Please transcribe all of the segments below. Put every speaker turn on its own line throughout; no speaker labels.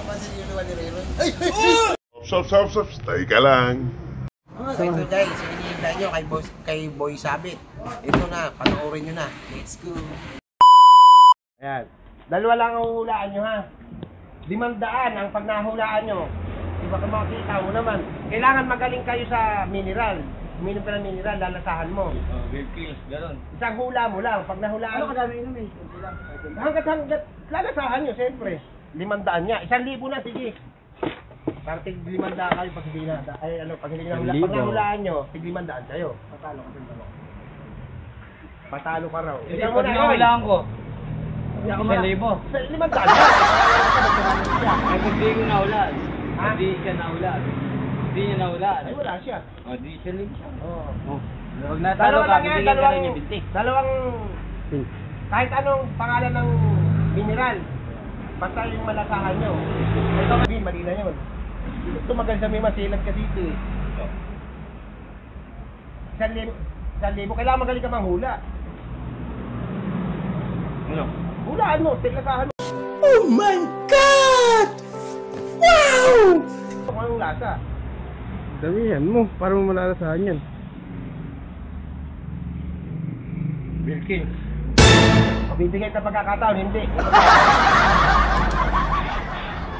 napapansin yung naman ni Rayron. Ay!
Stay ka lang.
Ito guys, hinihintay nyo kay Boy Sabit. Ito na, panoorin nyo na. Let's go. Ayan. Dalawa lang ang hulaan nyo ha. 500 ang pag nahulaan nyo. Di ba kung makikita mo naman. Kailangan magaling kayo sa mineral. Uminom ka ng mineral, lalasahan mo.
Game kills, gano'n.
Isang hula mo lang. Pag nahulaan...
Ano kadami inom eh?
Hanggat lalasahan nyo, siyempre. 500 niya. 1,000 na, sige. Parang tig 500 kayo pag hindi na. Ay, ano, pag hindi na hula. Pag nahulaan nyo, tig 500 kayo. Patalo ka din ba? Patalo ka raw.
Hindi, pag nahulaan ko. 1,000.
500 na.
Ay, pag di ko nahulaan. Hindi siya nahulaan. Hindi niya nahulaan.
Ay, wala siya.
O, di siya lang siya.
Oo.
Huwag natalo ka, bibigyan ka rin niya binti.
Dalawang, kahit anong pangalan ng mineral, basta yung malasahan nyo. Ito sabihin, mali na yun. Tumagal sa may masilag ka dito eh. 1,000. Kailangan magaling ka manghula.
Ano?
Hulaan mo, tilasahan mo.
Oh my God! Wow!
Kung anong lasa.
Damihan mo, para mo malalasahan yan.
Bilkin.
Bibigay ka pagkakataon, hindi.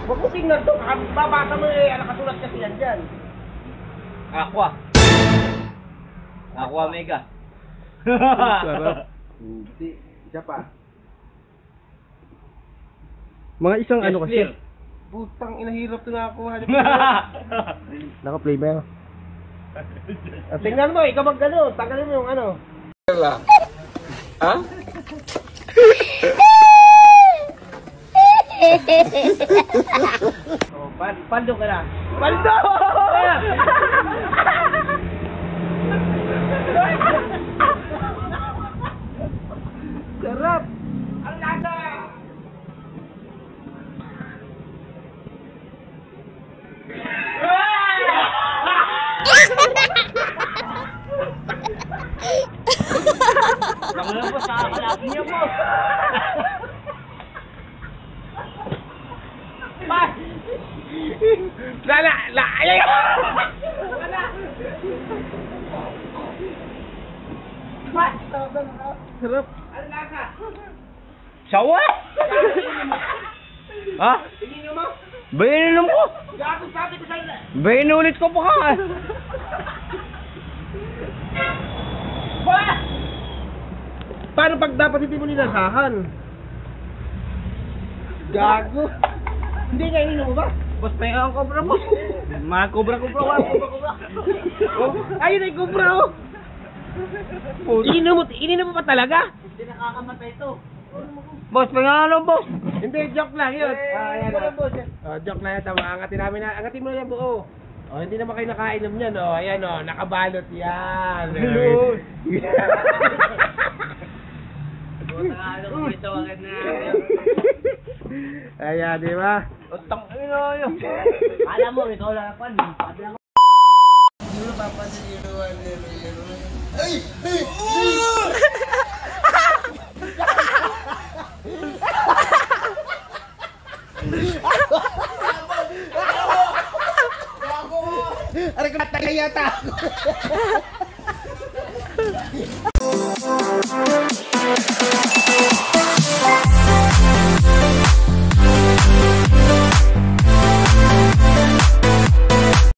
Huwag mo tingnan to, babasa mo eh, nakasulat kasi yan dyan.
Aqua. Aqua Mega.
Sarap.
Hindi, isa pa.
Mga isang ano kasi.
Putang inahirap to na ako.
Naka-play ba yan?
Tingnan mo, ikaw mag-gano, tanggalin mo yung ano.
Ha?
Oh, paldo ka na. Paldo! Sarap! Ang lasa!
Ako lang po, nakakalaki niya po.
Ayaw!
Sarap.
Ang lasa!
Sawa? Ha?
Tingin mo?
Bayanin ko.
Gago sabi ko sa'yo na.
Bayanin ulit ko pa ka.
Paano pag dapat hindi mo nilasahan? Gago. Hindi nga ininom mo ba?
Boss, may ang cobra, boss. Mga cobra.
Oh, ayun ay kubra oh. Ininom mo pa talaga?
Hindi nakakamatay ito. Boss, may ano, boss?
Hindi, joke lang yun. Ayan
Wala, boss.
joke lang yun. Angatin mo na yan buo. Oh, hindi naman kayo nakainom yan, oh. Ayan, oh, nakabalot yan.
Hello. Ano ko ito, agad na.
Ayan, di ba?
Utang, yun. Alam mo, ikaw lang ako. Sabi ako.
Hindi mo napapansin yung naman ni Ay! Aray ko natay yata ako.